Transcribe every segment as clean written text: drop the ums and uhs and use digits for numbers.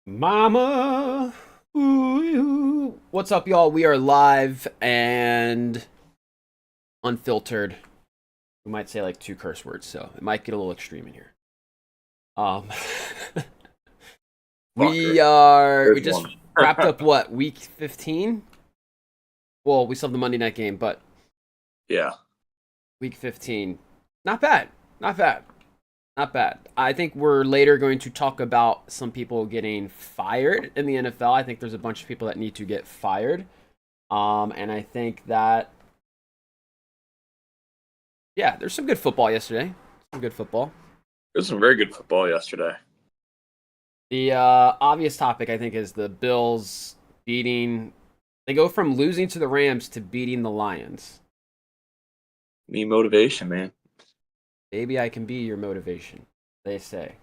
Mama. Ooh. What's up, y'all? We are live and unfiltered. We might say like two curse words, so it might get a little extreme in here. Um, Fucker. we There's just one. wrapped up what, week 15? Well, we still have the Monday night game, but Yeah. week 15. Not bad. Not bad. Not bad. I think we're later going to talk about some people getting fired in the NFL. I think there's a bunch of people that need to get fired. And I think that yeah, there's some good football yesterday. Some good football. There's some very good football yesterday. The obvious topic I think is the Bills beating. They go from losing to the Rams to beating the Lions. Need motivation, man. Maybe I can be your motivation. They say.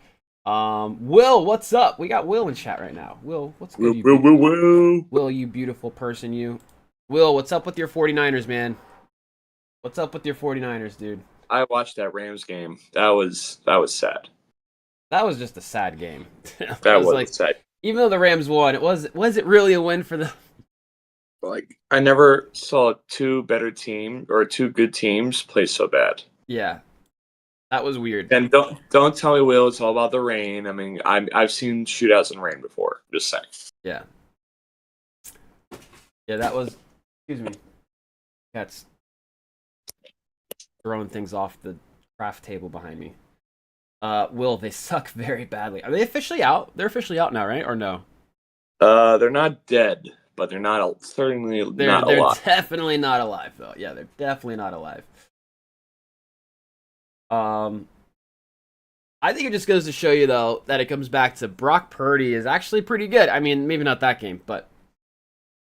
Will, what's up? We got Will in chat right now. Will, what's good? Woo, woo, woo, woo. Will, you beautiful person, you. Will, what's up with your 49ers, man? What's up with your 49ers, dude? I watched that Rams game. That was sad. That was just a sad game. It That was was like, sad. even though the Rams won, was it really a win for the? Like I never saw two good teams play so bad. Yeah, that was weird. And don't tell me, Will, it's all about the rain. I mean, I've seen shootouts in rain before. Just saying. Yeah, yeah, that was. Excuse me. Cat's throwing things off the craft table behind me. Will, they suck very badly. Are they officially out? They're officially out now, right? Or no? They're not dead, but certainly They're not they're alive. definitely not alive though. Yeah, they're definitely not alive. Um, I think it just goes to show you though that it comes back to Brock Purdy is actually pretty good. I mean, maybe not that game, but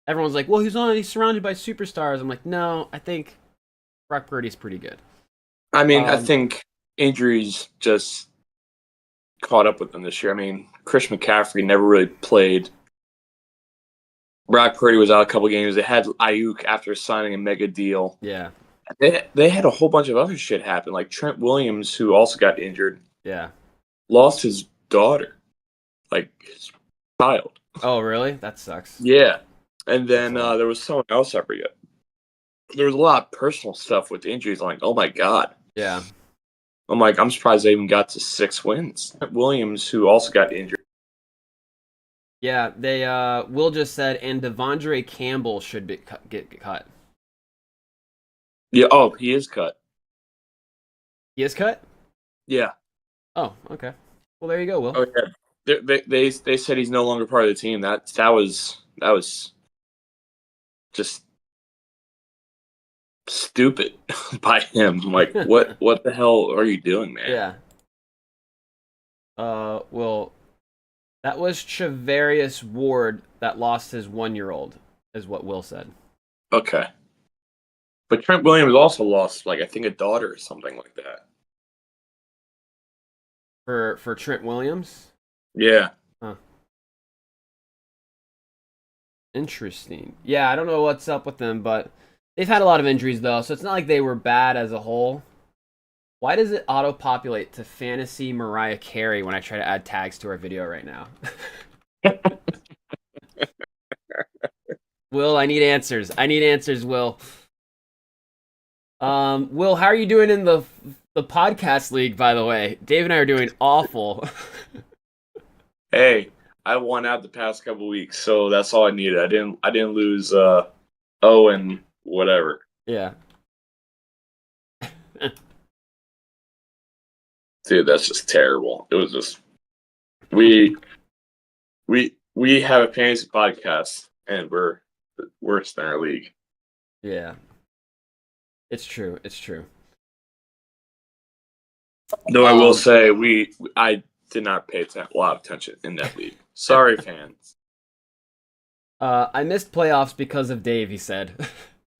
everyone's like, well, he's surrounded by superstars. I'm like, no, I think Brock Purdy's pretty good. I mean, I Um, think injuries just caught up with them this year. I mean, Chris McCaffrey never really played. Brock Purdy was out a couple games. They had Ayuk after signing a mega deal. yeah, They had a whole bunch of other shit happen, like Trent Williams, who also got injured, yeah. lost his daughter, like his child. Oh, really? That sucks. Yeah, and That's then a lot. there was someone else I forget. There was a lot of personal stuff with injuries. I'm like, oh my god. Yeah. I'm like, I'm surprised they even got to 6 wins. Trent Williams, who also got injured. Yeah, they Will just said and Devondre Campbell should get cut. Yeah. Oh, he is cut. He is cut? Yeah. Oh, okay. Well, there you go, Will. Oh yeah, they said he's no longer part of the team. That was just stupid by him. I'm like, what the hell are you doing, man? Yeah. Well, that was Chavarius Ward that lost his 1 year old, is what Will said. Okay, but Trent Williams also lost, like I think, a daughter or something like that. For Trent Williams? Yeah, Huh. Interesting. Yeah, I don't know what's up with them, but they've had a lot of injuries though, so it's not like they were bad as a whole. Why does it auto populate to fantasy Mariah Carey when I try to add tags to our video right now? Will, I need answers. I need answers, Will. Will, how are you doing in the podcast league, by the way? Dave and I are doing awful. hey, I won out the past couple weeks, so that's all I needed. I didn't lose. And whatever, Yeah. dude. That's just terrible. It was just we we have a fantasy podcast, and we're the worst in our league. Yeah. It's true. It's true. Though I will Um say, I did not pay a lot of attention in that league. Sorry, fans. I missed playoffs because of Dave, he said.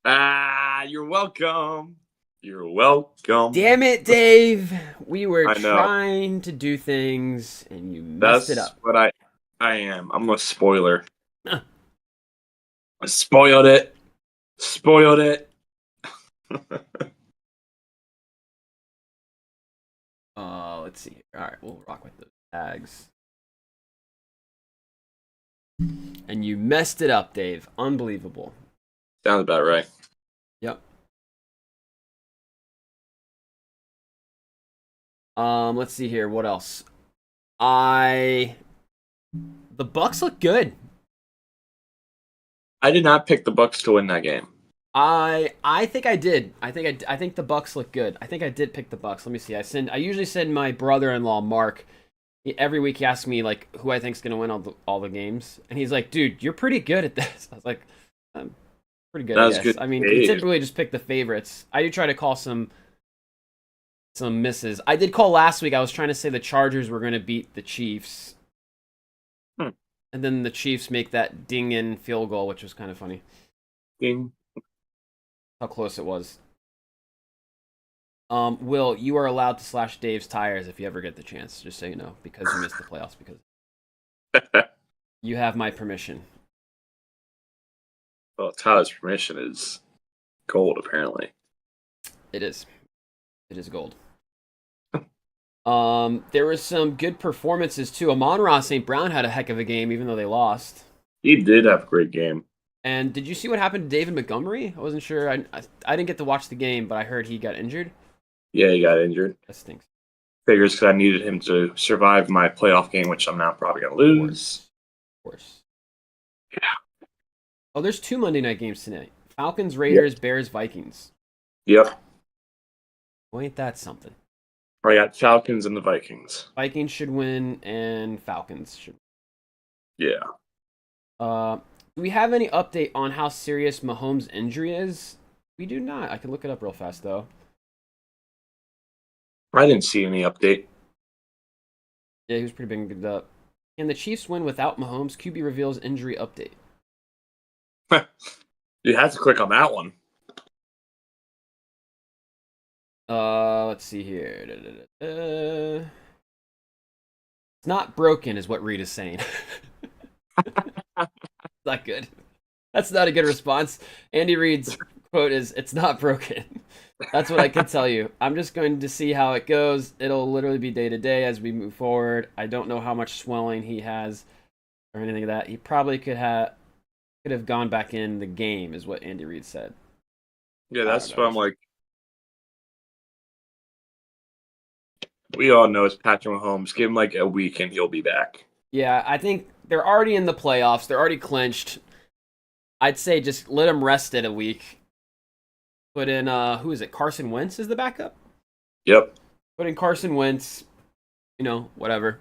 You're welcome. You're welcome. Damn it, Dave. We were I know. trying to do things and you messed it That's up. what I am. I'm a spoiler. I spoiled it. Spoiled it. Let's see. All right, we'll rock with the tags. And you messed it up, Dave. Unbelievable. Sounds about right. Yep. Let's see here. What else? The Bucks look good. I did not pick the Bucks to win that game. I think I did. I think the Bucks look good. I think I did pick the Bucks. Let me see. I usually send my brother-in-law Mark. Every week he asks me like who I think's gonna win all the games, and he's like, "Dude, you're pretty good at this." I was like, "I'm pretty good." That I was guess. good. I mean, we typically just pick the favorites. I do try to call some misses. I did call last week. I was trying to say the Chargers were gonna beat the Chiefs, and then the Chiefs make that ding-in field goal, which was kind of funny. Ding. How close it was. Will, you are allowed to slash Dave's tires if you ever get the chance, just so you know, because you missed the playoffs. Because you have my permission. Well, Tyler's permission is gold, apparently. It is. It is gold. There was some good performances too. Amon-Ra St. Brown had a heck of a game, even though they lost. He did have a great game. And did you see what happened to David Montgomery? I wasn't sure. I didn't get to watch the game, but I heard he got injured. Yeah, he got injured. That stinks. Figures because I needed him to survive my playoff game, which I'm now probably going to lose. Of course. Yeah. Oh, there's 2 Monday night games tonight. Falcons, Raiders, Bears, Vikings. Yep. Well, ain't that something? I got Falcons and the Vikings. Vikings should win, and Falcons should. Yeah. Do we have any update on how serious Mahomes' injury is? We do not. I can look it up real fast, though. I didn't see any update. Yeah, he was pretty banged up. Can the Chiefs win without Mahomes? QB reveals injury update. You have to click on that one. Let's see here. It's not broken, is what Reed is saying. Not good. That's not a good response. Andy Reid's quote is, "It's not broken." That's what I can tell you. I'm just going to see how it goes. It'll literally be day to day as we move forward. I don't know how much swelling he has or anything of that. He probably could have gone back in the game, is what Andy Reid said. Yeah, that's what I'm like. We all know it's Patrick Mahomes. Give him like a week and he'll be back. Yeah, I think they're already in the playoffs. They're already clinched. I'd say just let him rest it a week. Put in, who is it? Carson Wentz is the backup? Yep. Put in Carson Wentz. Whatever.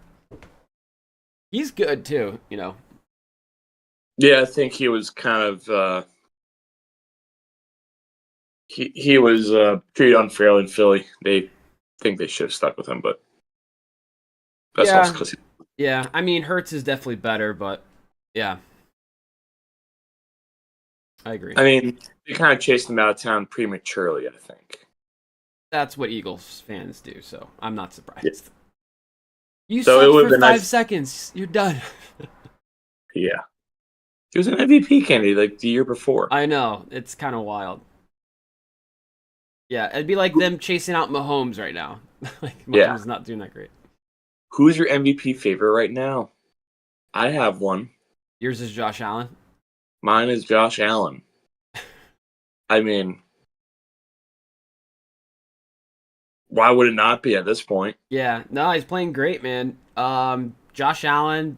He's good, too, Yeah, I think he was kind of he was treated unfairly in Philly. They think they should have stuck with him, but that's also because yeah. I mean, Hurts is definitely better, but yeah, I agree. I mean, they kind of chased him out of town prematurely. I think that's what Eagles fans do, so I'm not surprised. Yeah. You sucked for 5 seconds. You're done. Yeah. He was an MVP candidate like the year before. I know. It's kind of wild. Yeah, it'd be like them chasing out Mahomes right now. Like, Mahomes is not doing that great. Who's your MVP favorite right now? I have one. Yours is Josh Allen? Mine is Josh Allen. I mean, why would it not be at this point? Yeah, no, he's playing great, man. Josh Allen.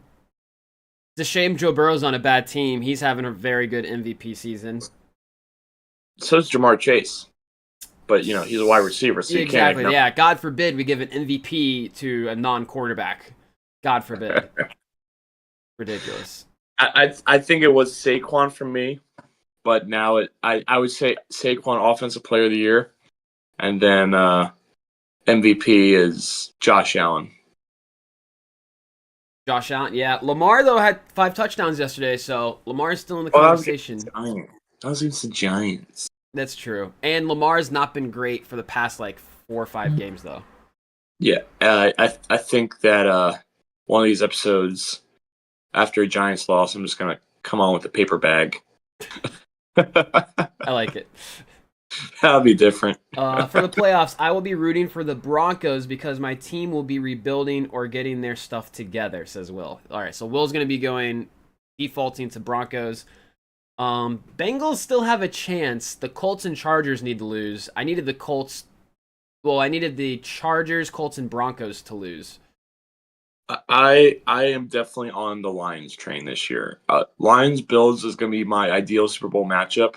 It's a shame Joe Burrow's on a bad team. He's having a very good MVP season. So is Jamar Chase. But, he's a wide receiver, so you can't. Exactly, yeah. God forbid we give an MVP to a non-quarterback. God forbid. Ridiculous. I think it was Saquon for me, but now I would say Saquon Offensive Player of the Year, and then MVP is Josh Allen. Josh Allen, yeah. Lamar, though, had 5 touchdowns yesterday, so Lamar's still in the conversation. I was against the Giants. That's true. And Lamar's not been great for the past, 4 or 5 games, though. Yeah, I think that one of these episodes, after a Giants loss, I'm just going to come on with a paper bag. I like it. That'll be different. For the playoffs, I will be rooting for the Broncos because my team will be rebuilding or getting their stuff together, says Will. All right, so Will's going to be going defaulting to Broncos. Bengals still have a chance. The Colts and Chargers need to lose. I needed the Colts. Well, I needed the Chargers, Colts, and Broncos to lose. I am definitely on the Lions train this year. Lions Bills is going to be my ideal Super Bowl matchup.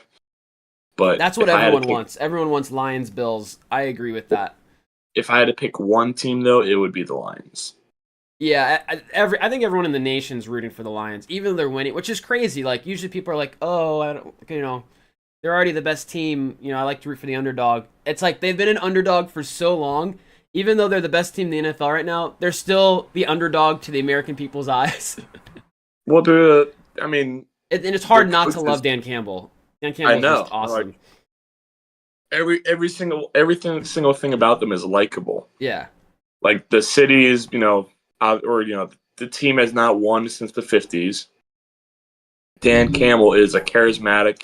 But that's what everyone wants. Everyone wants Lions, Bills. I agree with that. If I had to pick one team, though, it would be the Lions. Yeah, I think everyone in the nation's rooting for the Lions, even though they're winning, which is crazy. Like, usually people are like, oh, I don't, they're already the best team. I like to root for the underdog. It's like they've been an underdog for so long. Even though they're the best team in the NFL right now, they're still the underdog to the American people's eyes. Well, I mean... and it's hard not to love Dan Campbell. Dan Campbell's just awesome. Like, every single thing about them is likable. Yeah. Like, the city is, the team has not won since the 50s. Dan Campbell is a charismatic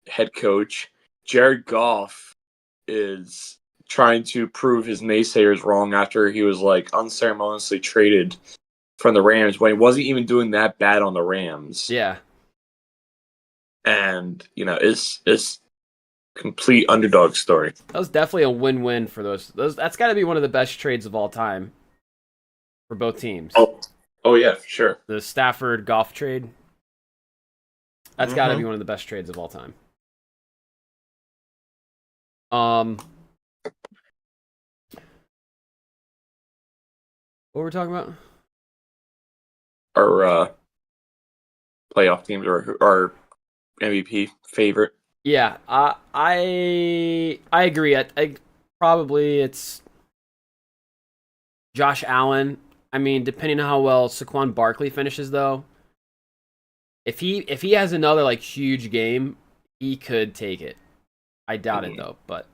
head coach. Jared Goff is trying to prove his naysayers wrong after he was, like, unceremoniously traded from the Rams when he wasn't even doing that bad on the Rams. Yeah. And, it's complete underdog story. That was definitely a win-win for those. That's got to be one of the best trades of all time for both teams. Oh yeah, for sure. The Stafford Goff trade. That's got to be one of the best trades of all time. What were we talking about? Our playoff teams or our MVP favorite. Yeah, I agree. I probably it's Josh Allen. I mean, depending on how well Saquon Barkley finishes, though, if he has another like huge game, he could take it. I doubt it though, but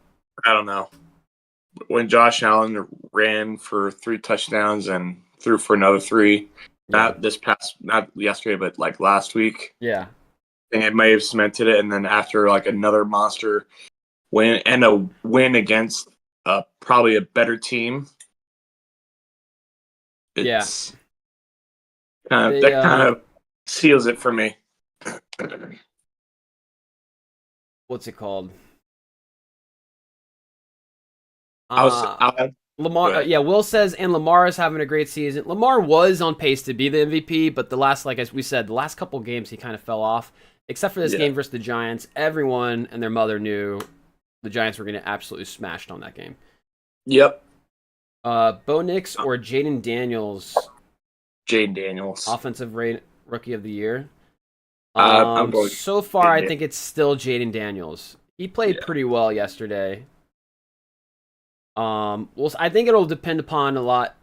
I don't know. When Josh Allen ran for 3 touchdowns and threw for another 3, not yesterday, but like last week. Yeah. I think it may have cemented it, and then after like another monster win and a win against probably a better team, that kind of seals it for me. What's it called? Lamar. Will says, and Lamar is having a great season. Lamar was on pace to be the MVP, but the last couple games he kind of fell off. Except for this game versus the Giants, everyone and their mother knew the Giants were going to absolutely smash on that game. Yep. Bo Nix or Jaden Daniels? Jaden Daniels. Offensive Rookie of the Year. I'm so far, I think it's still Jaden Daniels. He played pretty well yesterday. I think it'll depend upon a lot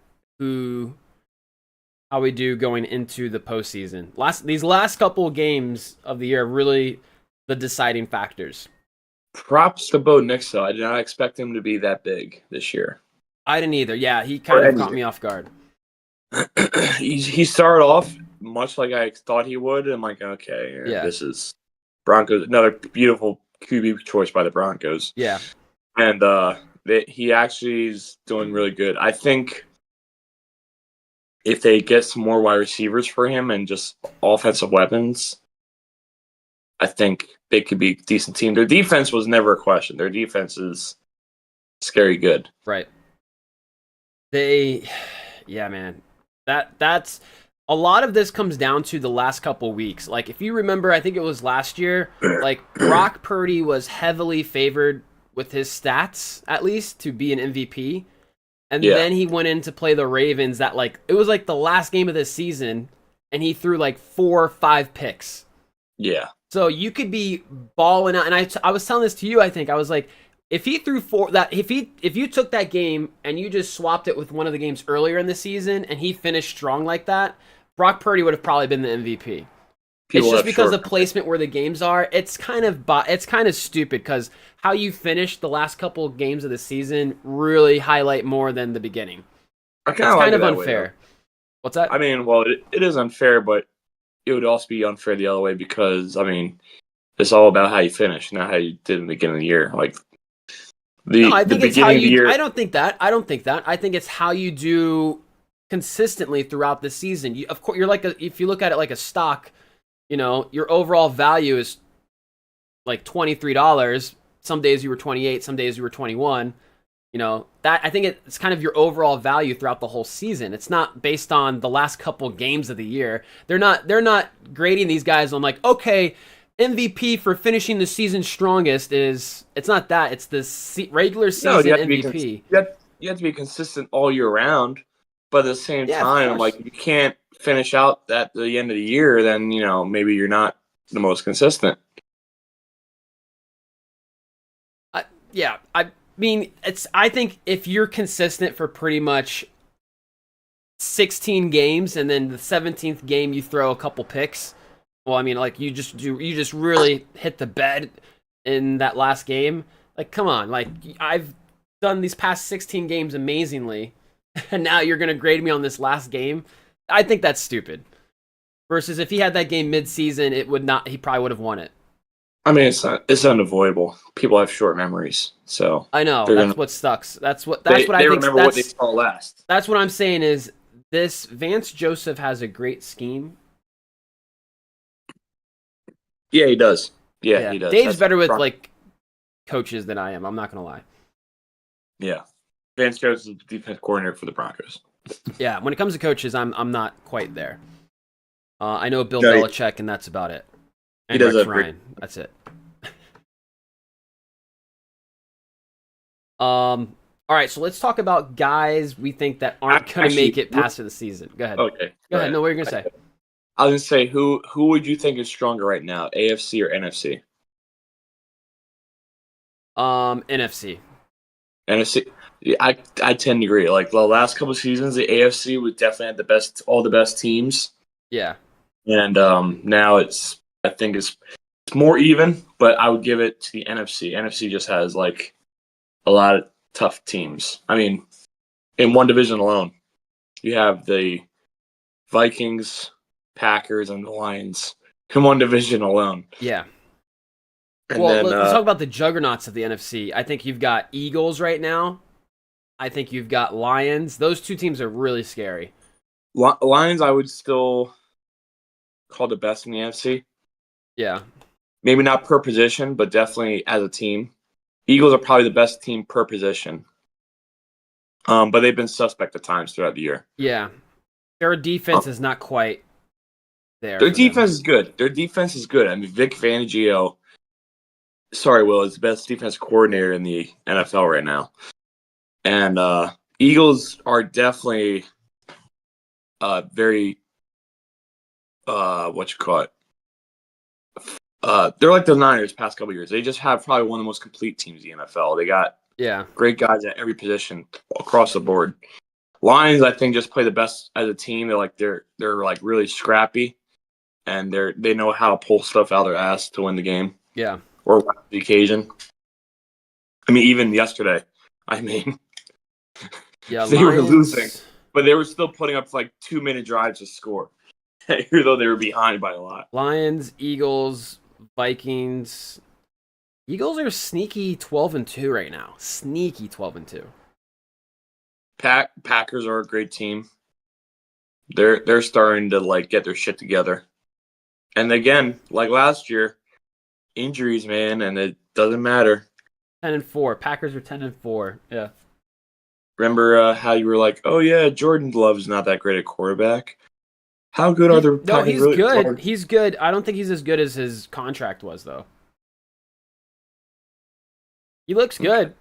how we do going into the postseason. These last couple of games of the year are really the deciding factors. Props to Bo Nix, though. I did not expect him to be that big this year. I didn't either. Yeah, he kind of caught me off guard. He started off much like I thought he would. I'm like, okay, this is Broncos. Another beautiful QB choice by the Broncos. Yeah. And he actually is doing really good. I think if they get some more wide receivers for him and just offensive weapons, I think they could be a decent team. Their defense was never a question. Their defense is scary good. Right. Man. That's a lot of this comes down to the last couple weeks. Like, if you remember, I think it was last year, like, Brock Purdy was heavily favored with his stats, at least, to be an MVP. And then he went in to play the Ravens that, like, it was like the last game of the season, and he threw like 4 or 5 picks. Yeah. So you could be balling out. And I was telling this to you, I think. I was like, if he threw if you took that game and you just swapped it with one of the games earlier in the season and he finished strong like that, Brock Purdy would have probably been the MVP. It's just because the placement where the games are, it's kind of stupid because how you finish the last couple of games of the season really highlight more than the beginning. It's kind of unfair. What's that? I mean, well, it is unfair, but it would also be unfair the other way because, I mean, it's all about how you finish, not how you did in the beginning of the year. Like I think it's how you. I don't think that. I think it's how you do consistently throughout the season. Of course, you're like if you look at it like a stock, your overall value is like $23. Some days you were 28, some days you were 21. That I think it's kind of your overall value throughout the whole season. It's not based on the last couple games of the year. They're not grading these guys on like, okay, MVP for finishing the season strongest is, it's not that. It's the regular season MVP. You have to be consistent all year round, but at the same Yeah, of time, course. like, you can't finish out at the end of the year, then maybe you're not the most consistent. Yeah, I mean, I think if you're consistent for pretty much 16 games and then the 17th game you throw a couple picks, well, I mean, like you just really hit the bed in that last game. Like, come on, like I've done these past 16 games amazingly, and now you're gonna grade me on this last game. I think that's stupid. Versus if he had that game mid-season, it would not. He probably would have won it. I mean, it's unavoidable. People have short memories, so I know they're that's gonna what sucks. That's what they I think. remember what they saw last. That's what I'm saying is this Vance Joseph has a great scheme. Yeah, he does. Yeah, he does. Dave's That's better with front. like coaches than I am. I'm not gonna lie. Yeah, Vance Joseph is the defense coordinator for the Broncos. Yeah, when it comes to coaches, I'm not quite there. I know Bill No, Belichick, and that's about it. he And does Rex a great. Ryan. That's it. All right, so let's talk about guys we think that aren't going to Actually, make it past the season. Go ahead. Okay, Go ahead. No, what are you going to say? I was gonna say who would you think is stronger right now, AFC or NFC? NFC. NFC. Yeah, I tend to agree. Like the last couple of seasons, the AFC would definitely have all the best teams, Yeah. and now I think it's more even, but I would give it to the NFC. NFC just has like a lot of tough teams. I mean, in one division alone, you have the Vikings, Packers, and the Lions in one division alone. Yeah. And Well, then let's talk about the juggernauts of the NFC. I think you've got Eagles right now. I think you've got Lions. Those two teams are really scary. Lions, I would still call the best in the NFC. Yeah. Maybe not per position, but definitely as a team. Eagles are probably the best team per position. But they've been suspect at times throughout the year. Yeah. Their defense is not quite there. Their defense is good. Their defense is good. I mean, Vic Fangio, sorry, Will, is the best defense coordinator in the NFL right now. And Eagles are definitely very, what you call it? They're like the Niners past couple of years. They just have probably one of the most complete teams in the NFL. They got great guys at every position across the board. Lions, I think, just play the best as a team. They're like really scrappy, and they know how to pull stuff out of their ass to win the game. Yeah. Or the occasion. I mean, even yesterday. Yeah, they were losing, but they were still putting up like 2-minute drives to score, even though they were behind by a lot. Lions, Eagles, Vikings. Eagles are sneaky 12-2 right now. Sneaky 12-2. Packers are a great team. They're starting to like get their shit together. And again, like last year, injuries, man, and it doesn't matter. 10-4. Packers are 10-4. Yeah. Remember how you were like, "Oh yeah, Jordan Love's not that great at quarterback." How good are the Packers? No, he's really good. He's good. I don't think he's as good as his contract was, though. He looks good,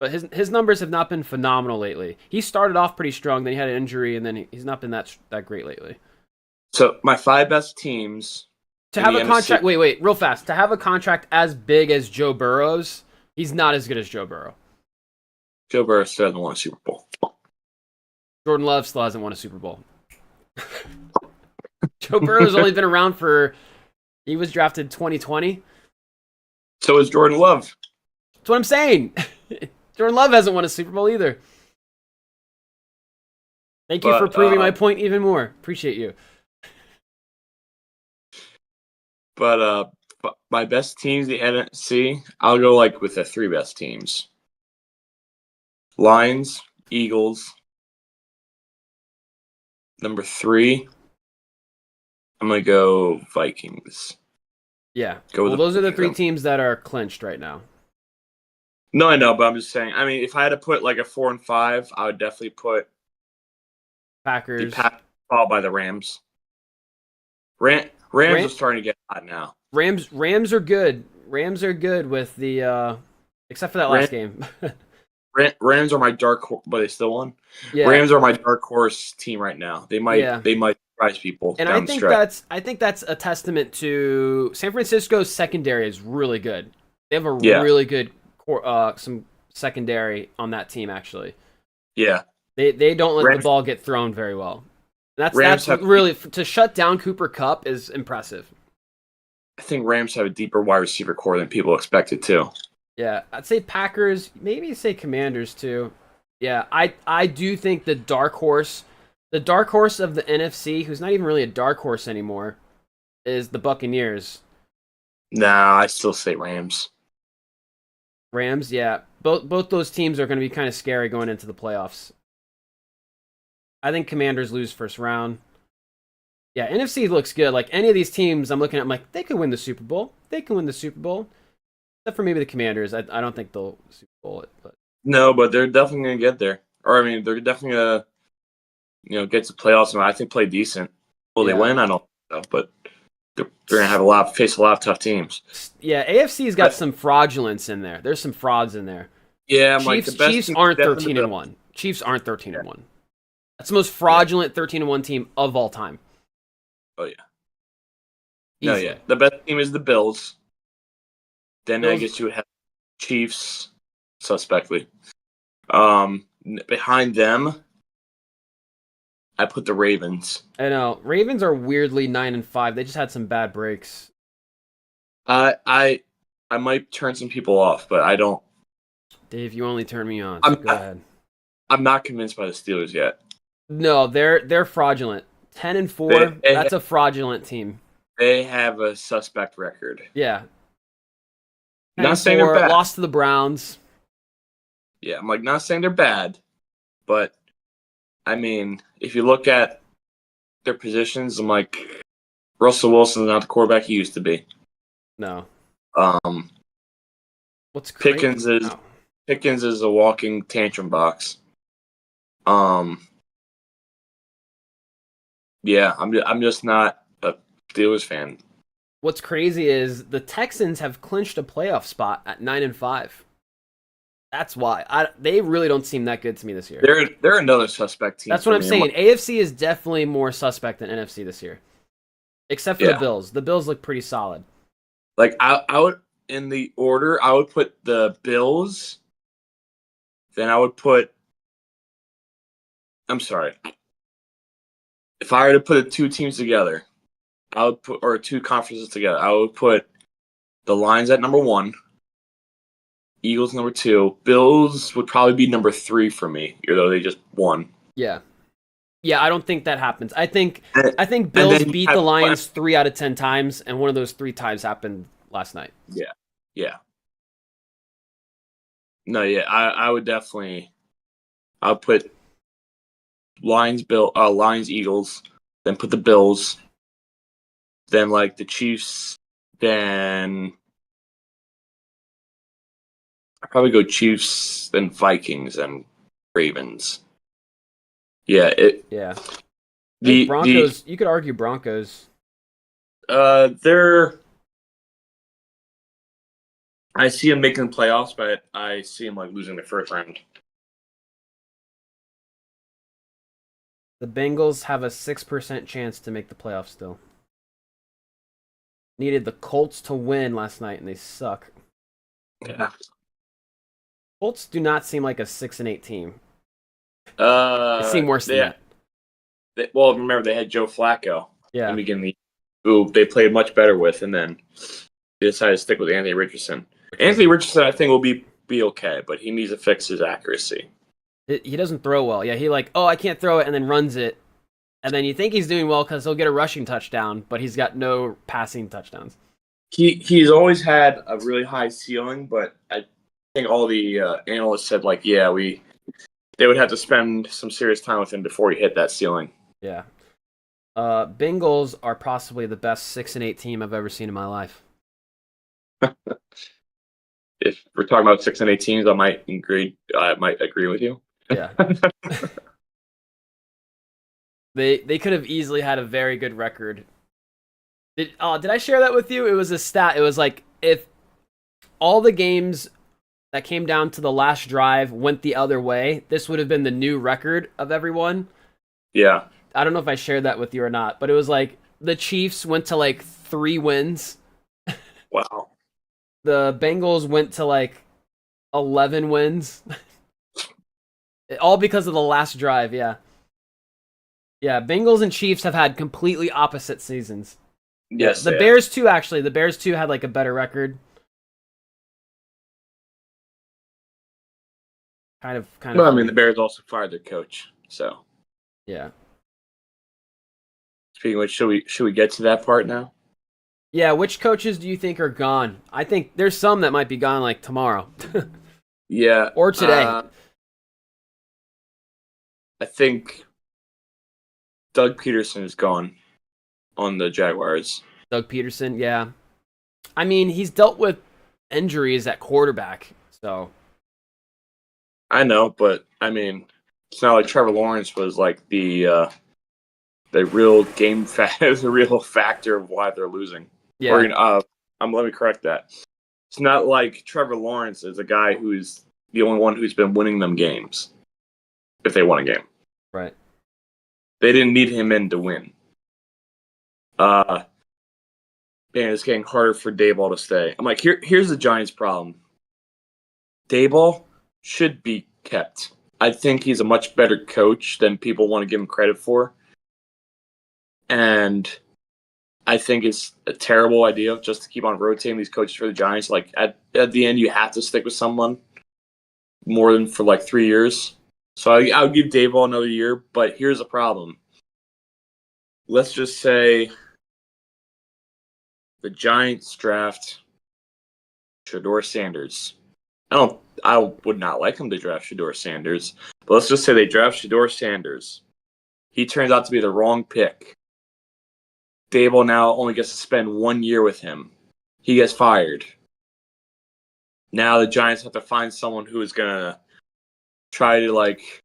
but his numbers have not been phenomenal lately. He started off pretty strong, then he had an injury, and then he's not been that great lately. So my 5 best teams to have a contract. Wait, real fast. To have a contract as big as Joe Burrow's, he's not as good as Joe Burrow. Joe Burrow still hasn't won a Super Bowl. Jordan Love still hasn't won a Super Bowl. Joe Burrow's only been around he was drafted 2020. So is Jordan Love. That's what I'm saying. Jordan Love hasn't won a Super Bowl either. Thank you for proving my point even more. Appreciate you. But my best teams, the NFC, I'll go like with the 3 best teams. Lions, Eagles. Number 3, I'm gonna go Vikings. Yeah. Go with Well, the those are the Vikings. three teams that are clinched right now. No, I know, but I'm just saying. I mean, if I had to put like a 4 and 5, I would definitely put the Packers. Packers followed by the Rams. Rams are Ram, starting to get hot now. Rams are good. Rams are good with the except for that last Ram, game. Rams are my dark horse, but they still won. Yeah. Rams are my dark horse team right now. Yeah. They might surprise people And down the stretch. I think that's a testament to San Francisco's secondary is really good. They have a Yeah, really good some secondary on that team actually. yeah. They don't let the Rams, ball get thrown very well. Rams That's have. really to shut down Cooper Kupp is impressive. I think Rams have a deeper wide receiver core than people expected too. Yeah, I'd say Packers, maybe say Commanders too. Yeah, I do think the dark horse of the NFC, who's not even really a dark horse anymore, is the Buccaneers. Nah, I still say Rams. Rams, yeah. Both those teams are going to be kind of scary going into the playoffs. I think Commanders lose first round. Yeah, NFC looks good. Like any of these teams I'm looking at, I'm like, they could win the Super Bowl. They can win the Super Bowl. Except for maybe the Commanders. I don't think they'll Super Bowl it, but No, but they're definitely gonna get there. Or I mean, they're definitely gonna get to playoffs and I think play decent. Will they yeah. win? I don't know, but they're gonna have face a lot of tough teams. Yeah, AFC's got some fraudulence in there. There's some frauds in there. Yeah, I'm like the best Chiefs team aren't definitely 13-1. Chiefs aren't 13-1. That's the most fraudulent 13-1 team of all time. Oh yeah. No, Easily. yeah. The best team is the Bills. Then I Bills- guess you would have Chiefs, suspectly. Behind them, I put the Ravens. I know. Ravens are weirdly 9-5. They just had some bad breaks. I might turn some people off, but I don't. Dave, you only turn me on. So go ahead. I'm not convinced by the Steelers yet. No, they're fraudulent. 10-4. They- That's a fraudulent team. They have a suspect record. Yeah. Not saying they're 10-4, bad. lost to the Browns. Yeah, I'm like not saying they're bad, but I mean, if you look at their positions, I'm like Russell Wilson's not the quarterback he used to be. No. What's Pickens crazy? is Pickens is a walking tantrum box. Yeah, I'm just not a Steelers fan. What's crazy is the Texans have clinched a playoff spot at 9-5. That's why they really don't seem that good to me this year. They're another suspect team. That's what I'm saying. AFC is definitely more suspect than NFC this year, except for the Bills. The Bills look pretty solid. Like I would in the order, I would put the Bills. Then I would put. I'm sorry. If I were to put the two teams together, I would put or two conferences together. I would put the Lions at number 1. Eagles number 2. Bills would probably be number 3 for me, although they just won. Yeah. Yeah, I don't think that happens. I think Bills beat the Lions 3 out of 10 times, and one of those 3 times happened last night. Yeah. No, yeah, I would definitely. I'll put Lions, Eagles, then put the Bills, then like the Chiefs, then I'd probably go Chiefs, then Vikings, and Ravens. Yeah, the Broncos. You could argue Broncos. they're. I see them making the playoffs, but I see them like losing the first round. The Bengals have a 6% chance to make the playoffs still. Needed the Colts to win last night, and they suck. Yeah. Colts do not seem like a 6-8 team. They They seem worse than that. Well, remember they had Joe Flacco in Yeah. the beginning, who they played much better with, and then they decided to stick with Anthony Richardson. Anthony Richardson, I think, will be okay, but he needs to fix his accuracy. He doesn't throw well. Yeah, he I can't throw it, and then runs it. And then you think he's doing well because he'll get a rushing touchdown, but he's got no passing touchdowns. He's always had a really high ceiling, but I think all the analysts said, like, yeah, they would have to spend some serious time with him before he hit that ceiling. Yeah. Bengals are possibly the best 6-8 team I've ever seen in my life. If we're talking about 6-8 teams, I might agree. I might agree with you. Yeah. They could have easily had a very good record. Did I share that with you? It was a stat. It was like if all the games that came down to the last drive went the other way, this would have been the new record of everyone. Yeah. I don't know if I shared that with you or not, but it was like the Chiefs went to like 3 wins. Wow. The Bengals went to like 11 wins. All because of the last drive, yeah. Yeah, Bengals and Chiefs have had completely opposite seasons. Yes. The Bears too, actually. The Bears too had like a better record. Kind of. Well, I mean, the Bears also fired their coach. So, yeah. speaking of which, should we get to that part now? Yeah, which coaches do you think are gone? I think there's some that might be gone like tomorrow. Yeah. Or today. I think Doug Peterson is gone on the Jaguars. Doug Peterson, yeah. I mean, he's dealt with injuries at quarterback, so. I know, but I mean, it's not like Trevor Lawrence was like the real the real factor of why they're losing. Yeah. Or, let me correct that. It's not like Trevor Lawrence is a guy who's the only one who's been winning them games. If they won a game, right? They didn't need him in to win. Man, it's getting harder for Daboll to stay. I'm like, here's the Giants' problem. Daboll should be kept. I think he's a much better coach than people want to give him credit for. And I think it's a terrible idea just to keep on rotating these coaches for the Giants. Like, at the end, you have to stick with someone more than for like 3 years. So I would give Daboll another year, but here's the problem. Let's just say the Giants draft Shedeur Sanders. I would not like them to draft Shedeur Sanders, but let's just say they draft Shedeur Sanders. He turns out to be the wrong pick. Daboll now only gets to spend 1 year with him. He gets fired. Now the Giants have to find someone who is going to try to like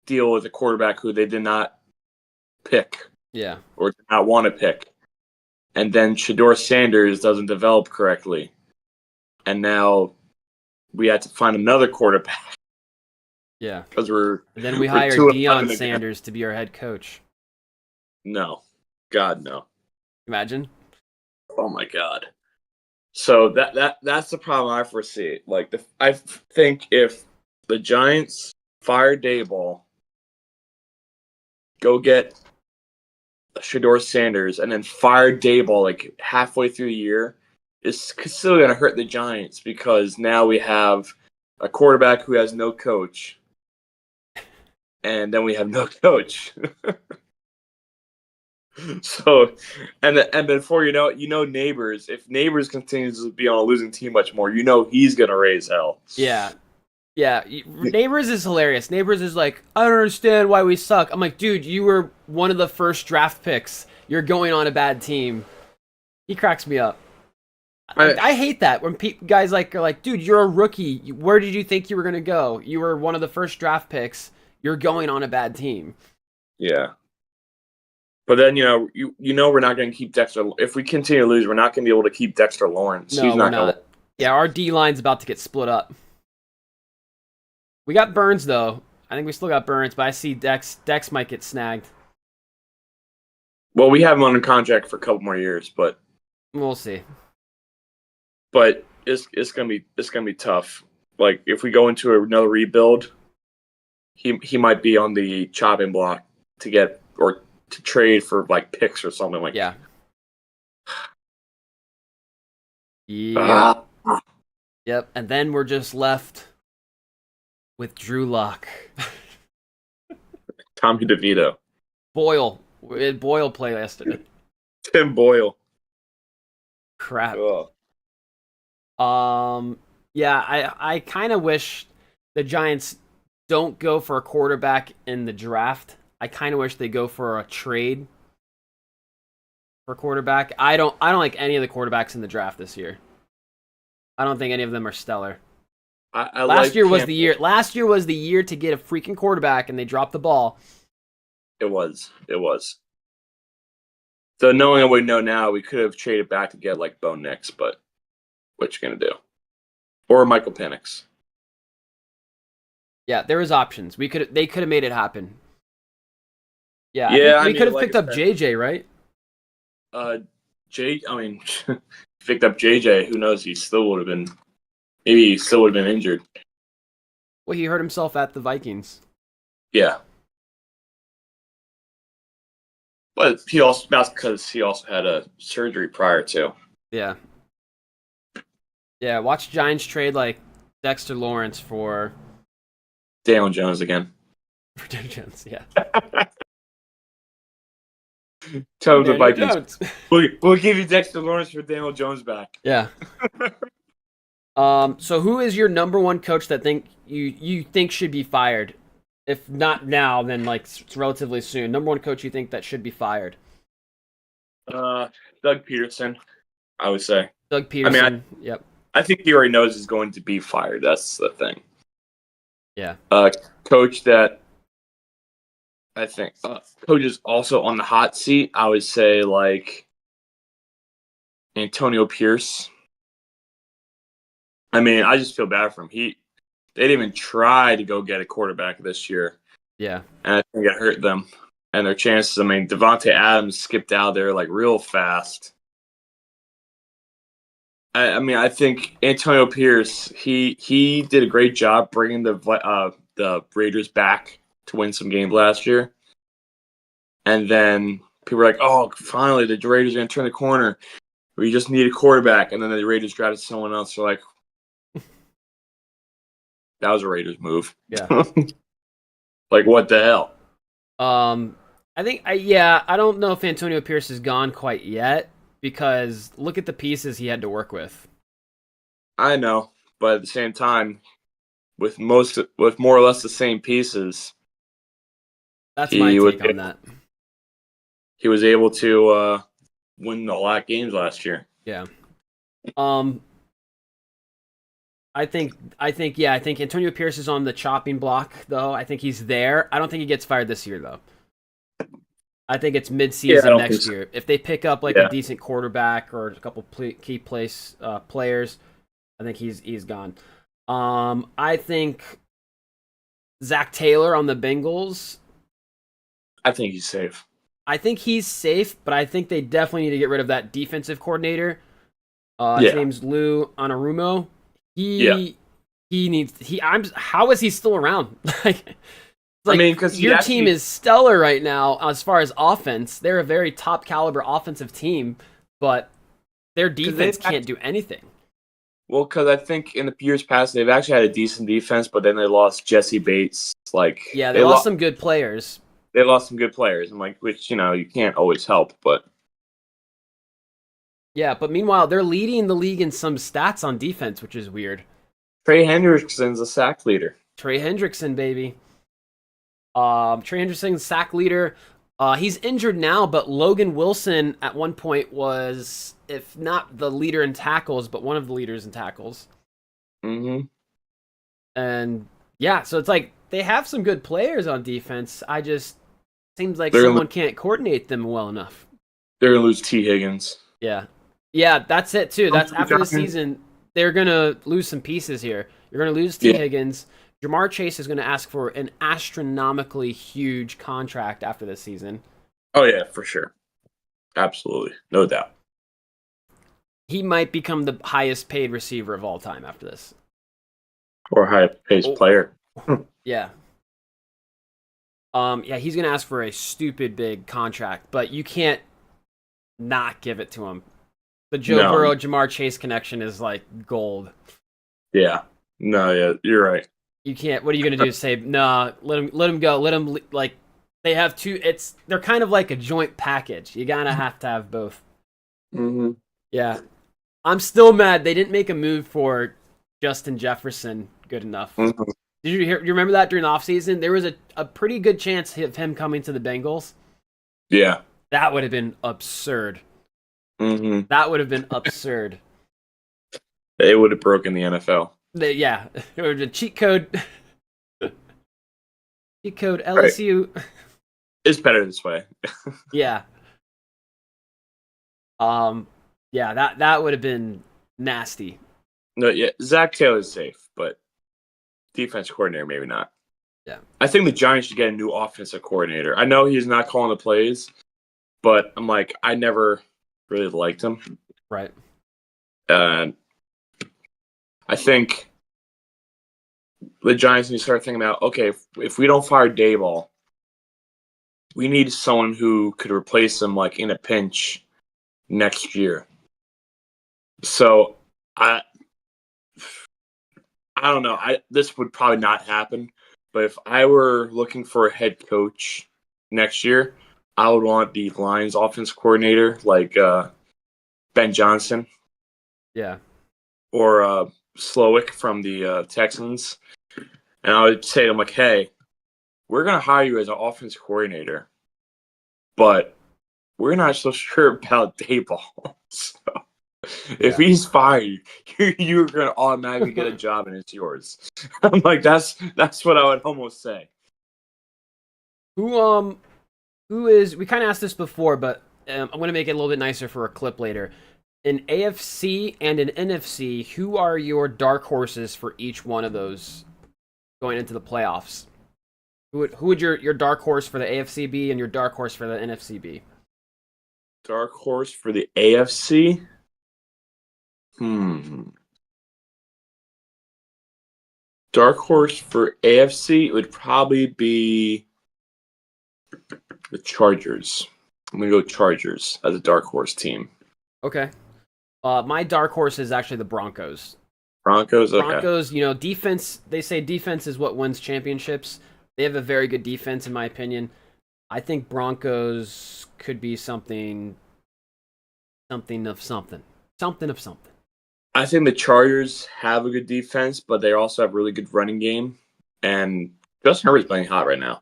deal with a quarterback who they did not pick. Yeah. Or did not want to pick. And then Shedeur Sanders doesn't develop correctly. And now we had to find another quarterback. Yeah. Because and then we hired Deion Sanders to be our head coach. No. God, no. Imagine. Oh my God. So that's the problem I foresee. Like I think if the Giants fire Daboll, go get Shedeur Sanders, and then fire Daboll like halfway through the year, it's still going to hurt the Giants because now we have a quarterback who has no coach, and then we have no coach. So, and before you know it, Neighbors. If Neighbors continues to be on a losing team much more, he's going to raise hell. Yeah. Yeah, Neighbors is hilarious. Neighbors is like, I don't understand why we suck. I'm like, dude, you were one of the first draft picks. You're going on a bad team. He cracks me up. I hate that when guys are like, dude, you're a rookie. Where did you think you were gonna go? You were one of the first draft picks. You're going on a bad team. Yeah, but then we're not going to keep Dexter. If we continue to lose, we're not going to be able to keep Dexter Lawrence. No, we're not. Yeah, our D line's about to get split up. We got Burns, though. I think we still got Burns, but I see Dex might get snagged. Well, we have him under contract for a couple more years, but we'll see. But it's gonna be tough. Like if we go into another rebuild, he might be on the chopping block to get or to trade for like picks or something like that. Yeah. Yep. And then we're just left with Drew Lock. Tommy DeVito. Boyle. Boyle play yesterday. Tim Boyle. Crap. Yeah, I kind of wish the Giants don't go for a quarterback in the draft. I kind of wish they go for a trade for quarterback. I don't like any of the quarterbacks in the draft this year. I don't think any of them are stellar. I Last like year was Cam- the year. Last year was the year to get a freaking quarterback, and they dropped the ball. It was. So knowing what we know now, we could have traded back to get like Bo Nix, but what you gonna do? Or Michael Penix. Yeah, there was options. They could have made it happen. Yeah, Yeah, I think we could have like picked I up said, JJ, right? Picked up JJ. Who knows? He still would have been. Maybe he still would have been injured. Well, he hurt himself at the Vikings. Yeah. But that's because he also had a surgery prior to. Yeah. Yeah, watch Giants trade like Dexter Lawrence for Daniel Jones again. Daniel Jones. Yeah. Tell the Daniel Vikings. Jones. We'll give you Dexter Lawrence for Daniel Jones back. Yeah. So who is your number one coach that you think should be fired? If not now, then like relatively soon. Number one coach you think that should be fired? Doug Peterson, I would say. Doug Peterson. Yep. I think he already knows he's going to be fired. That's the thing. Yeah. Coach that I think coach is also on the hot seat. I would say like Antonio Pierce. I mean, I just feel bad for him. They didn't even try to go get a quarterback this year. Yeah. And I think it hurt them and their chances. I mean, Devontae Adams skipped out there like real fast. I think Antonio Pierce, he did a great job bringing the Raiders back to win some games last year. And then people were like, oh, finally, the Raiders are going to turn the corner. We just need a quarterback. And then the Raiders drafted someone else. They're like, that was a Raiders move. Yeah. Like, what the hell? I think, I don't know if Antonio Pierce is gone quite yet because look at the pieces he had to work with. I know, but at the same time, with more or less the same pieces, that's my take on that. He was able to win a lot of games last year. Yeah. I think Antonio Pierce is on the chopping block, though. I think he's there. I don't think he gets fired this year, though. I think it's mid-season next year. If they pick up like a decent quarterback or a couple key players, I think he's gone. I think Zach Taylor on the Bengals. I think he's safe. I think he's safe, but I think they definitely need to get rid of that defensive coordinator. His name's Lou Anarumo. How is he still around? I mean, because your team is stellar right now as far as offense. They're a very top caliber offensive team, but their defense can't do anything. Well, because I think in the years past they've actually had a decent defense, but then they lost Jesse Bates. They lost some good players. They lost some good players, and which you can't always help, but. Yeah, but meanwhile, they're leading the league in some stats on defense, which is weird. Trey Hendrickson's a sack leader. Trey Hendrickson, baby. Trey Hendrickson, sack leader. He's injured now, but Logan Wilson at one point was, if not the leader in tackles, but one of the leaders in tackles. Mm-hmm. And yeah, so it's like they have some good players on defense. Seems like someone can't coordinate them well enough. They're gonna lose T. Higgins. Yeah, that's it too. That's after the season. They're gonna lose some pieces here. You're gonna lose T. Higgins. Jamar Chase is gonna ask for an astronomically huge contract after this season. Oh yeah, for sure, absolutely, no doubt. He might become the highest paid receiver of all time after this, or highest paid player. Yeah. He's gonna ask for a stupid big contract, but you can't not give it to him. The Joe Burrow Jamar Chase connection is like gold. Yeah. No, yeah, you're right. You can't. What are you gonna do? Say nah? Let him go. Let him like. They have two. They're kind of like a joint package. You gotta have to have both. Mm-hmm. Yeah. I'm still mad they didn't make a move for Justin Jefferson good enough. Mm-hmm. Did you remember that during the offseason? There was a pretty good chance of him coming to the Bengals. Yeah. That would have been absurd. Hmm. That would have been absurd. It would have broken the NFL. Yeah, it would have been cheat code. Cheat code Right. LSU. It's better this way. Yeah. Um. Yeah. That would have been nasty. No, yeah, Zach Taylor's safe, but defense coordinator maybe not. Yeah. I think the Giants should get a new offensive coordinator. I know he's not calling the plays, but I'm like, I never really liked him. Right. And I think the Giants need to start thinking about, okay, if we don't fire Dayball, we need someone who could replace him like in a pinch next year. So I don't know. This would probably not happen, but if I were looking for a head coach next year, I would want the Lions offense coordinator like Ben Johnson Yeah. or Slowick from the Texans, and I would say to him like, "Hey, we're gonna hire you as an offense coordinator, but we're not so sure about Dayball. So if he's fired, you're gonna automatically get a job and it's yours." I'm like, that's what I would almost say. Who is? We kind of asked this before, but I'm gonna make it a little bit nicer for a clip later. In AFC and in NFC, who are your dark horses for each one of those going into the playoffs? Who would your dark horse for the AFC be and your dark horse for the NFC be? Dark horse for the AFC. Dark horse for AFC would probably be the Chargers. I'm gonna go Chargers as a dark horse team. Okay. My dark horse is actually the Broncos. Broncos. Okay. Broncos, defense. They say defense is what wins championships. They have a very good defense, in my opinion. I think Broncos could be something of something. I think the Chargers have a good defense, but they also have a really good running game. And Justin Herbert's playing hot right now.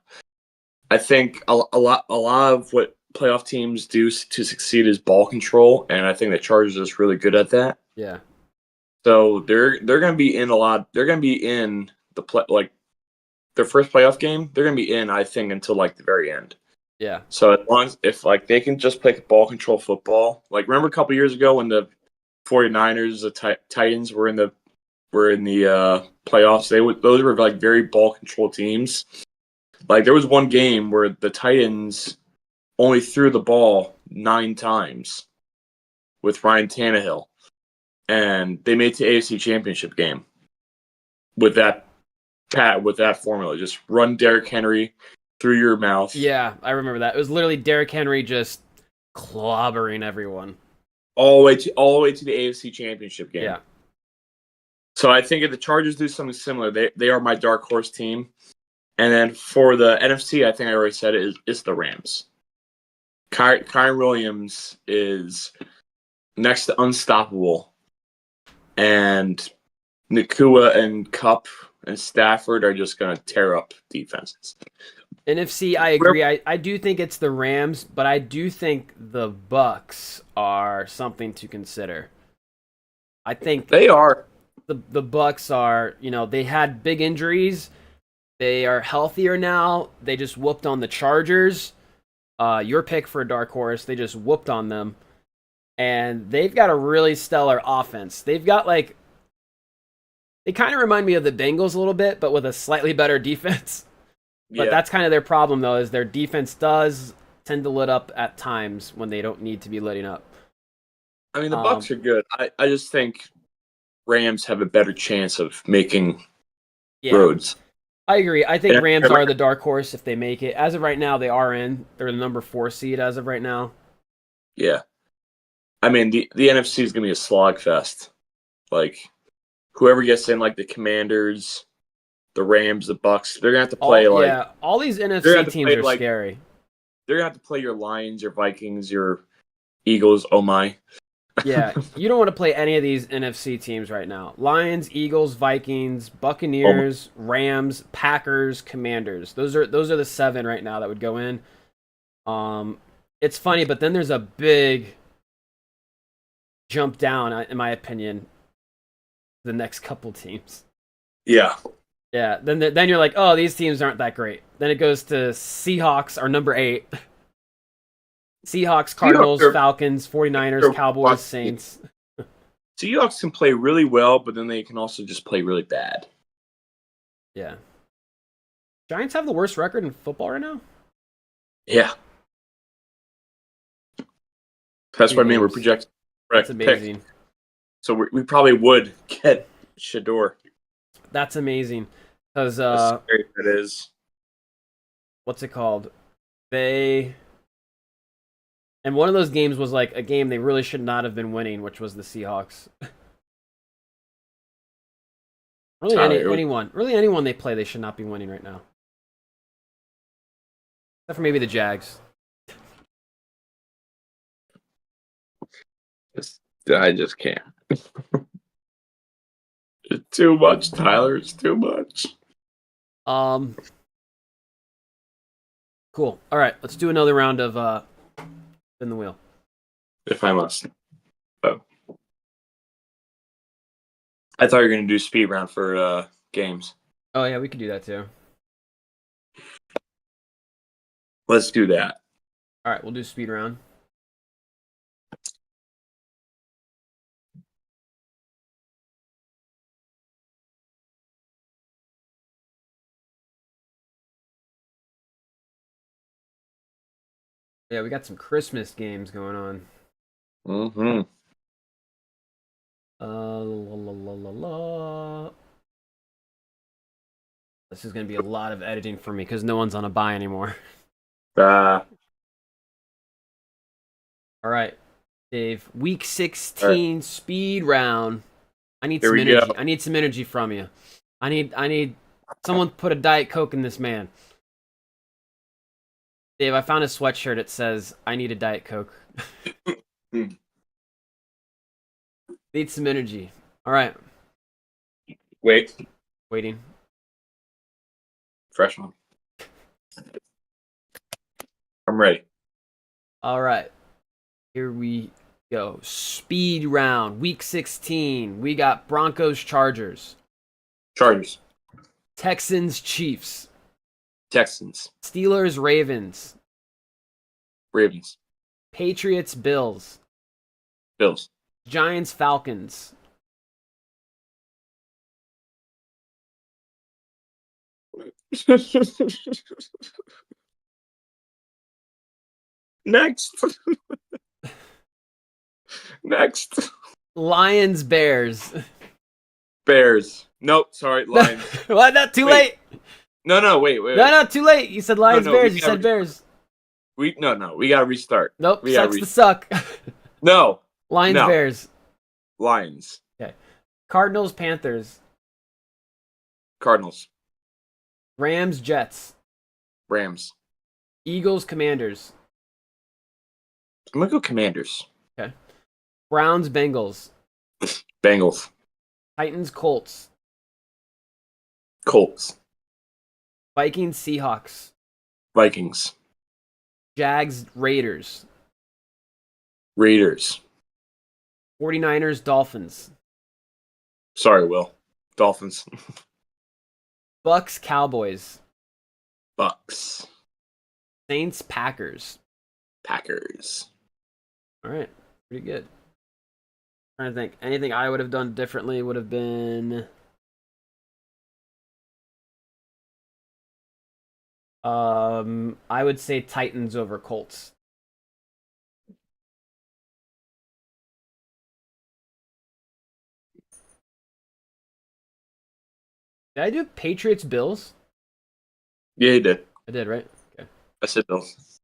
I think a lot of what playoff teams do to succeed is ball control, and I think the Chargers is really good at that. Yeah. So they're going to be in a lot. They're going to be in the play like their first playoff game. They're going to be in, I think, until like the very end. Yeah. So as long as if like they can just play ball control football, like remember a couple years ago when the 49ers, the Titans were in the playoffs. Those were like very ball control teams. Like there was one game where the Titans only threw the ball 9 times with Ryan Tannehill, and they made it to AFC Championship game with that formula. Just run Derrick Henry through your mouth. Yeah, I remember that. It was literally Derrick Henry just clobbering everyone all the way to the AFC Championship game. Yeah. So I think if the Chargers do something similar, they are my dark horse team. And then for the NFC, I think I already said it, is the Rams. Kyren Williams is next to unstoppable. And Nakua and Kupp and Stafford are just going to tear up defenses. NFC, I agree. I do think it's the Rams, but I do think the Bucks are something to consider. I think they are. The Bucks are, they had big injuries. They are healthier now. They just whooped on the Chargers. Your pick for a dark horse, they just whooped on them. And they've got a really stellar offense. They've got they kind of remind me of the Bengals a little bit, but with a slightly better defense. But that's kind of their problem, though, is their defense does tend to lit up at times when they don't need to be letting up. I mean, the Bucks are good. I just think Rams have a better chance of making roads. I agree. I think Rams are the dark horse if they make it. As of right now, they are in. They're the number 4 seed as of right now. Yeah. I mean, the NFC is going to be a slogfest. Like, whoever gets in, like the Commanders, the Rams, the Bucks, they're going to have to play all these NFC teams are scary. They're going to have to play your Lions, your Vikings, your Eagles. Oh, my. Yeah, you don't want to play any of these NFC teams right now. Lions, Eagles, Vikings, Buccaneers, Rams, Packers, Commanders. Those are the 7 right now that would go in. It's funny, but then there's a big jump down, in my opinion, the next couple teams. Yeah. Yeah, then you're like, oh, these teams aren't that great. Then it goes to Seahawks are number 8. Seahawks, Cardinals, Falcons, 49ers, Cowboys, Saints. Seahawks can play really well, but then they can also just play really bad. Yeah. Giants have the worst record in football right now? Yeah. That's what I mean. We're projecting. That's amazing. Pick. So we probably would get Shador. That's amazing. Because, that is. What's it called? And one of those games was like a game they really should not have been winning, which was the Seahawks. Anyone they play, they should not be winning right now. Except for maybe the Jags. I just can't. It's too much, Tyler. It's too much. Cool. All right, let's do another round of spin the wheel. If I must. Oh. I thought you were going to do speed round for games. Oh, yeah, we could do that too. Let's do that. All right, we'll do speed round. Yeah, we got some Christmas games going on. Mm-hmm. This is going to be a lot of editing for me because no one's on a bye anymore. All right, Dave. Week 16 speed round. I need some energy. Go. I need some energy from you. I need someone put a Diet Coke in this man. Dave, I found a sweatshirt. It says, I need a Diet Coke. Need some energy. All right. Waiting. Fresh one. I'm ready. All right. Here we go. Speed round. Week 16. We got Broncos, Chargers. Texans, Chiefs. Texans. Steelers, Ravens. Patriots, Bills. Giants, Falcons. Next. Lions, Bears. Nope, sorry, Lions. What? Not too late. No, wait. No, too late. You said Lions, Bears. You said Bears. We gotta restart. Nope, sucks to suck. No. Lions, Bears. Lions. Okay. Cardinals, Panthers. Cardinals. Rams, Jets. Rams. Eagles, Commanders. I'm gonna go Commanders. Okay. Browns, Bengals. Bengals. Titans, Colts. Vikings, Seahawks. Vikings. Jags, Raiders. 49ers, Dolphins. Sorry, Will. Dolphins. Bucks, Cowboys. Bucks. Saints, Packers. All right. Pretty good. Trying to think. Anything I would have done differently would have been... I would say Titans over Colts. Did I do Patriots, Bills? Yeah, you did. I did, right? Okay. I said Bills.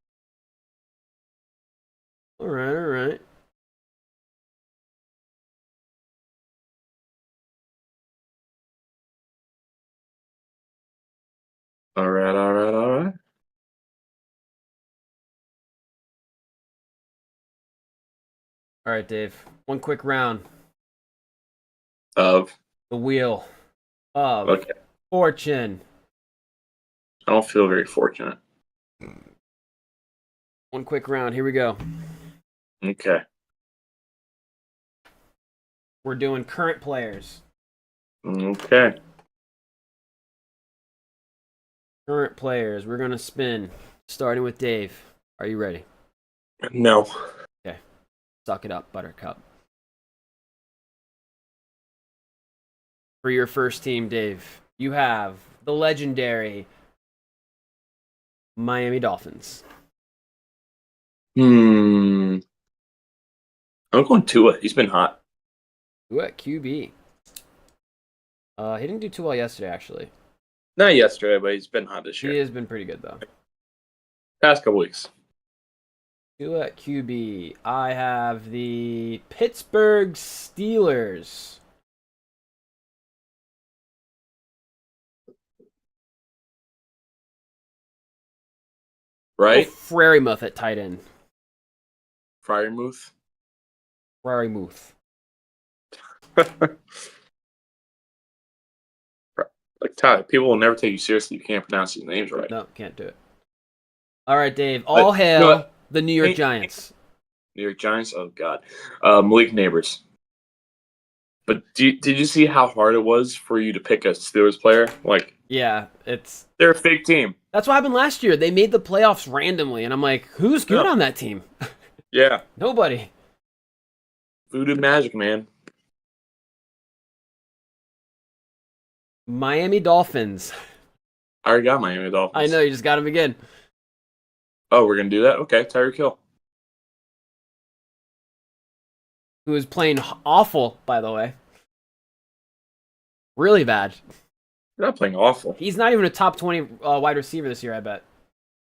All right. All right. All right, Dave. One quick round. Of? The wheel of fortune. I don't feel very fortunate. One quick round. Here we go. Okay. We're doing current players. Okay. Current players. We're going to spin, starting with Dave. Are you ready? No. Okay. Suck it up, Buttercup. For your first team, Dave, you have the legendary Miami Dolphins. I'm going Tua. He's been hot. Who at QB? He didn't do too well yesterday, actually. Not yesterday, but he's been hot this year. He has been pretty good, though. Past couple weeks. Who at QB? I have the Pittsburgh Steelers. Right? Frerymouth at tight end. Fryermuth. Frerymouth. Like Ty, people will never take you seriously. You can't pronounce his names right. No, can't do it. All right, Dave. All hail you know what? the New York Giants. New York Giants. Oh God, Malik Neighbors. But did you see how hard it was for you to pick a Steelers player? Like, Yeah, they're a fake team. that's what happened last year. They made the playoffs randomly, and I'm like, who's good on that team? Yeah, Nobody. voodoo magic, man. Miami Dolphins. I already got Miami Dolphins. I know, you just got him again. Oh, we're gonna do that. Okay, Tyreek Hill. Who is playing awful, by the way. Really bad. You're not playing awful. He's not even a top 20 wide receiver this year, I bet.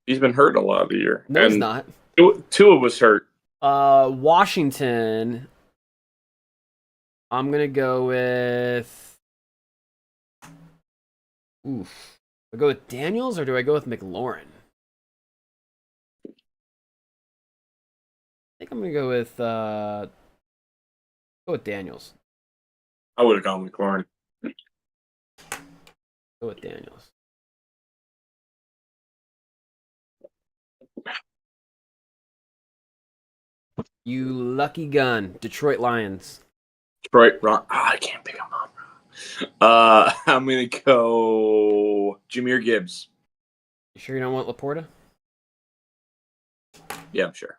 He's been hurt a lot of the year. No, he's not. Tua was hurt. Washington. I'm going to go with... Oof. Do I go with Daniels or do I go with McLaurin? I think I'm going to go with Daniels. I would have gone with McLaurin. Go with Daniels. You lucky gun. Detroit Lions. Detroit. I can't pick him up. I'm gonna go Jahmyr Gibbs. You sure you don't want Laporta? Yeah, I'm sure.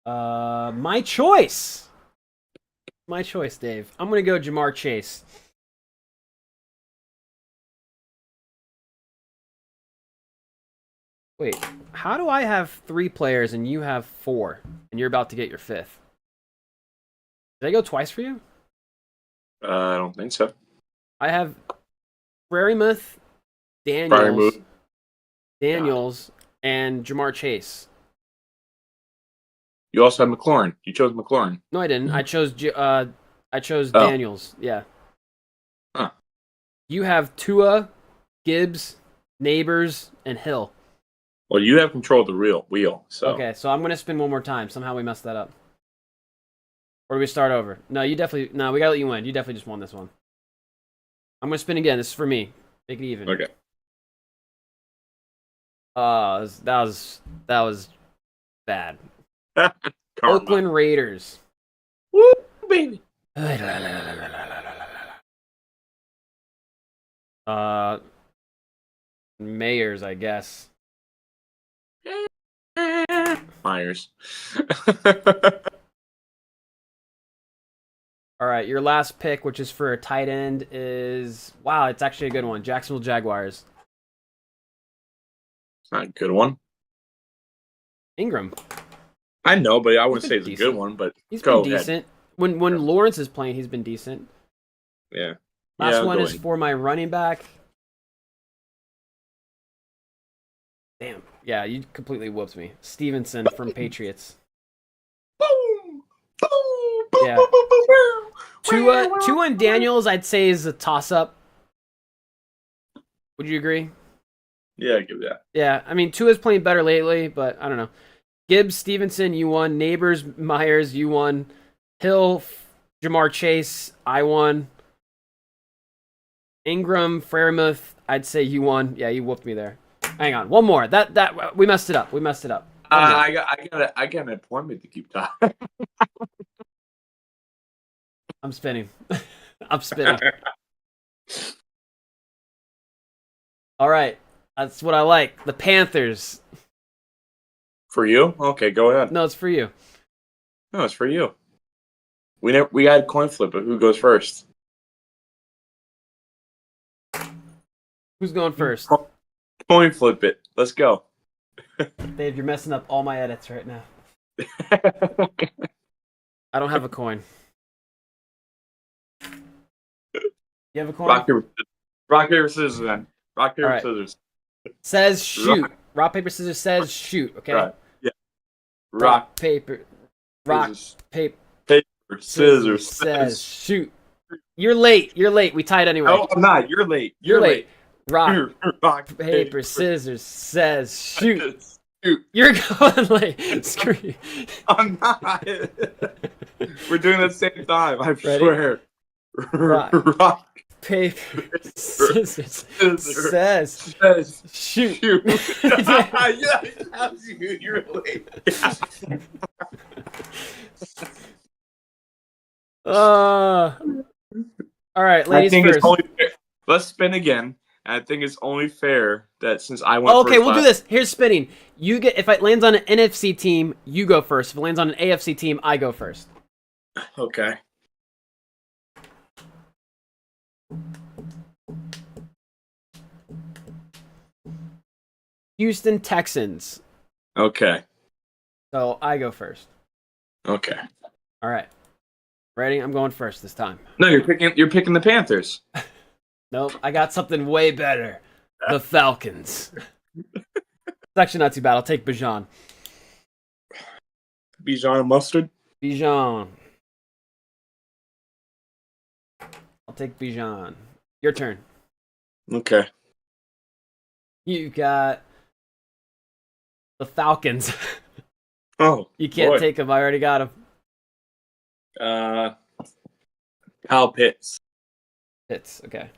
My choice. My choice, Dave. I'm gonna go Jamar Chase. Wait, how do I have 3 players and you have 4, and you're about to get your 5th? Did I go twice for you? I don't think so. I have Frerymouth, Daniels, Frerymouth. and Jamar Chase. You also have McLaurin. You chose McLaurin. No, I didn't. I chose Daniels. Yeah. Huh. You have Tua, Gibbs, Neighbors, and Hill. Well, you have control of the wheel. So Okay, so I'm gonna spin one more time. Somehow we messed that up. Or do we start over? No, we gotta let you win. You definitely just won this one. I'm gonna spin again. This is for me. Make it even. Okay. That was bad. Karma. Oakland Raiders. Woo, baby. Mayors, I guess. Myers. All right, your last pick, which is for a tight end, is it's actually a good one. Jacksonville Jaguars. It's not a good one. Ingram. I know, but I wouldn't He's say been it's a decent. good one. But He's go been ahead. decent. When Lawrence is playing, he's been decent. Yeah. Last one is for my running back. Damn. Yeah, you completely whooped me. Stevenson from Patriots. Boom! Boom! Boom! Yeah. Boom! Boom! Boom! Boom! Tua and Daniels, I'd say, is a toss-up. Would you agree? Yeah, I give that. Yeah, I mean, Tua's playing better lately, but I don't know. Gibbs, Stevenson, you won. Neighbors, Myers, you won. Hill, Jamar Chase, I won. Ingram, Frerymouth, I'd say you won. Yeah, you whooped me there. Hang on, one more. That we messed it up. We messed it up. One more. I got an appointment to keep time. I'm spinning. I'm spinning. All right, that's what I like. The Panthers. For you? Okay, go ahead. No, it's for you. No, it's for you. We got a coin flip, but who goes first? Who's going first? Coin flip it. Let's go. Dave, you're messing up all my edits right now. I don't have a coin. You have a coin? Rock, paper, scissors, then. Rock, paper, right. scissors. Says shoot. Rock, paper, scissors says shoot, okay? Right. Yeah. Rock, paper. Rock, paper, scissors says shoot. You're late. You're late. We tied anyway. No, I'm not. You're late. You're late. Rock, paper, scissors says shoot. Shoot. You're going late. Screw you. I'm not. We're doing it at the same time. I swear. Rock, paper, scissors, says shoot. Yeah, you're late. All right, ladies first. Let's spin again. I think it's only fair that since I went okay, first we'll do this. Here's spinning. You get if it lands on an NFC team, you go first. If it lands on an AFC team, I go first. Okay. Houston Texans. Okay. So I go first. Okay. All right. Ready? I'm going first this time. No, you're picking the Panthers. Nope, I got something way better. The Falcons. It's actually not too bad. I'll take Bijan. Bijan and mustard? Bijan. I'll take Bijan. Your turn. Okay. You got the Falcons. Oh, you can't boy. take them. I already got them. Kyle Pitts. Pitts. Okay.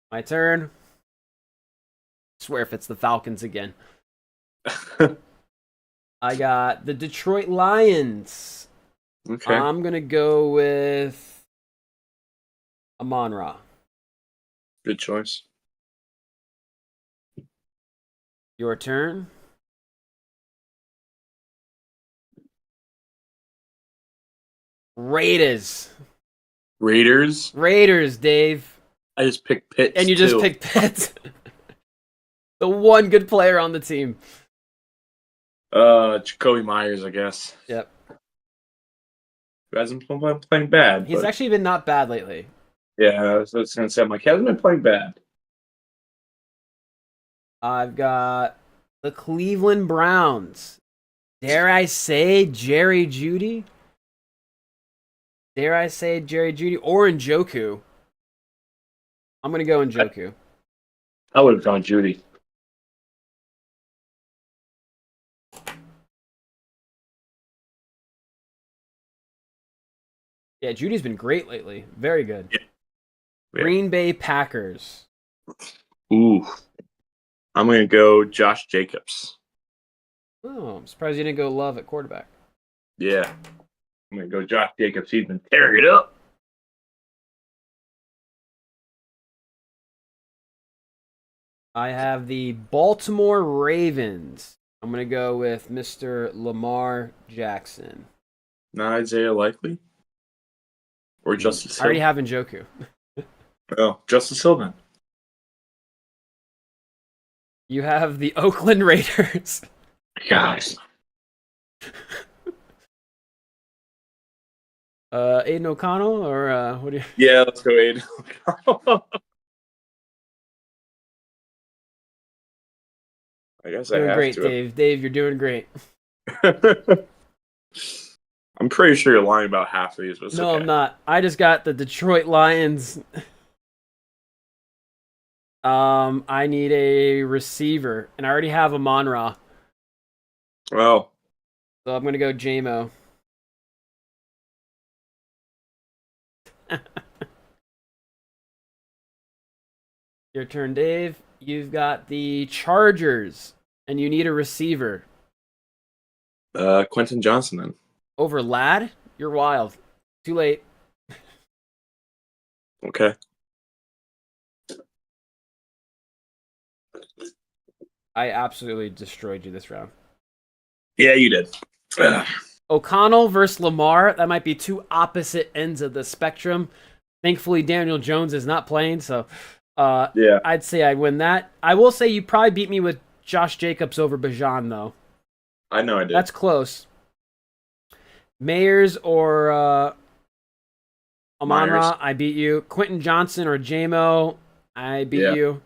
My turn. Swear if it's the Falcons again. I got the Detroit Lions. Okay. I'm gonna go with Amon-Ra. Good choice. Your turn. Raiders, Dave. I just picked Pitts. And you just picked Pitts. The one good player on the team. Jacoby Myers, I guess. Yep. Who hasn't been playing bad. He's actually been not bad lately. Yeah, I was going to say, he hasn't been playing bad. I've got the Cleveland Browns. Dare I say Jerry Jeudy? Or Njoku? I'm going to go Njoku. I would have gone Jeudy. Yeah, Judy's been great lately. Very good. Yeah. Green Bay Packers. Ooh. I'm going to go Josh Jacobs. Oh, I'm surprised you didn't go Love at quarterback. Yeah. I'm going to go Josh Jacobs. He's been tearing it up. I have the Baltimore Ravens. I'm going to go with Mr. Lamar Jackson. Not Isaiah Likely? Or Justice Hill? I already have Njoku. Oh, Justice Hill then. You have the Oakland Raiders. Guys. Aiden O'Connell or what do you? Yeah, let's go Aiden O'Connell. I guess Doing I have great, to. Dave. Dave, you're doing great. I'm pretty sure you're lying about half of these, but No, okay. I'm not. I just got the Detroit Lions. I need a receiver, and I already have Amon-Ra. Well, So I'm gonna go JMO. Your turn, Dave. You've got the Chargers, and you need a receiver. Quentin Johnson then. Over Lad? You're wild. Too late. Okay. I absolutely destroyed you this round. Yeah, you did. O'Connell versus Lamar. That might be two opposite ends of the spectrum. Thankfully, Daniel Jones is not playing, so Yeah. I'd say I win that. I will say you probably beat me with Josh Jacobs over Bajan, though. I know I did. That's close. Mayers or Amon-Ra, Myers. I beat you. Quentin Johnson or JMO, I beat Yeah. you.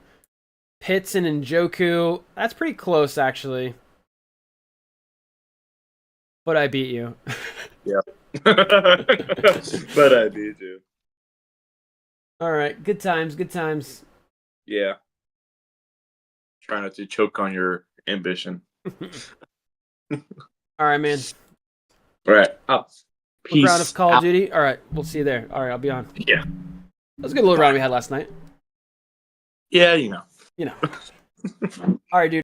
Pitts and Njoku, that's pretty close, actually. But I beat you. But I beat you. All right, good times, good times. Yeah. Try not to choke on your ambition. All right, man. All right. Oh. Quick round of Peace Call of out. Duty. All right, we'll see you there. All right, I'll be on. Yeah. That was a good little round we had last night. Yeah, you know. You know. All right, dude.